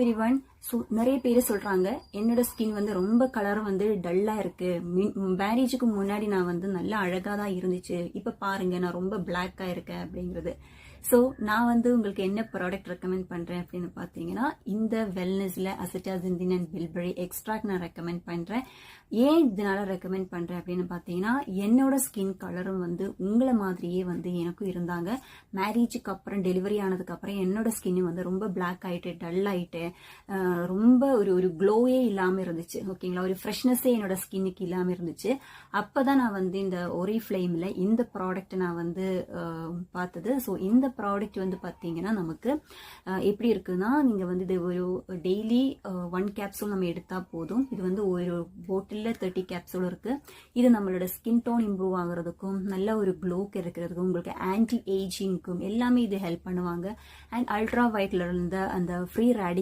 Everyone. So நிறைய பேர் சொல்றாங்க என்னோட ஸ்கின் வந்து ரொம்ப கலர் வந்து டல்லா இருக்கு. மேரேஜுக்கு முன்னாடி நான் வந்து நல்லா அழகா தான் இருந்துச்சு, இப்ப பாருங்க நான் ரொம்ப பிளாக்கா இருக்கேன் அப்படிங்கிறது. ஸோ நான் வந்து உங்களுக்கு என்ன ப்ராடக்ட் ரெக்கமெண்ட் பண்றேன் அப்படின்னு பார்த்தீங்கன்னா, இந்த வெல்னஸ்ல அசிட்டாசிந்தின் அண்ட் பில்பெரி எக்ஸ்ட்ராக்ட் நான் ரெக்கமெண்ட் பண்றேன். ஏன் இதனால ரெக்கமெண்ட் பண்றேன் அப்படின்னு பார்த்தீங்கன்னா, என்னோட ஸ்கின் கலரும் வந்து உங்களை மாதிரியே வந்து எனக்கும் இருந்தாங்க. மேரேஜுக்கு அப்புறம் டெலிவரி ஆனதுக்கு அப்புறம் என்னோட ஸ்கின் வந்து ரொம்ப பிளாக் ஆயிட்டு டல் ஆயிட்டு ரொம்ப ஒரு க்ளோயே இல்லாம இருந்துச்சு. ஓகேங்களா, ஒரு ஃப்ரெஷ்னஸே என்னோட ஸ்கின்னுக்கு இல்லாம இருந்துச்சு. அப்பதான் நான் வந்து இந்த ஒரே ஃபிளேம்ல இந்த ப்ராடக்ட் நான் வந்து பார்த்தது. ஸோ இந்த ப்ராடக்ட் வந்து பார்த்தீங்கன்னா நமக்கு எப்படி இருக்குன்னா, நீங்க வந்து இது ஒரு டெய்லி 1 கேப்சூல் நம்ம எடுத்தா போதும். இது வந்து ஒரு போட்டில் 30 கேப்சூல் இருக்கு. இது நம்மளோட ஸ்கின் டோன் இம்ப்ரூவ் ஆகுறதுக்கும் நல்ல ஒரு க்ளோக்கு இருக்கிறதுக்கும் உங்களுக்கு ஆன்டி ஏஜிங்க்கும் எல்லாமே இது ஹெல்ப் பண்ணுவாங்க. அண்ட் அல்ட்ரா வைட்ல இருந்த அந்த ஃப்ரீ ரேடிக்கல்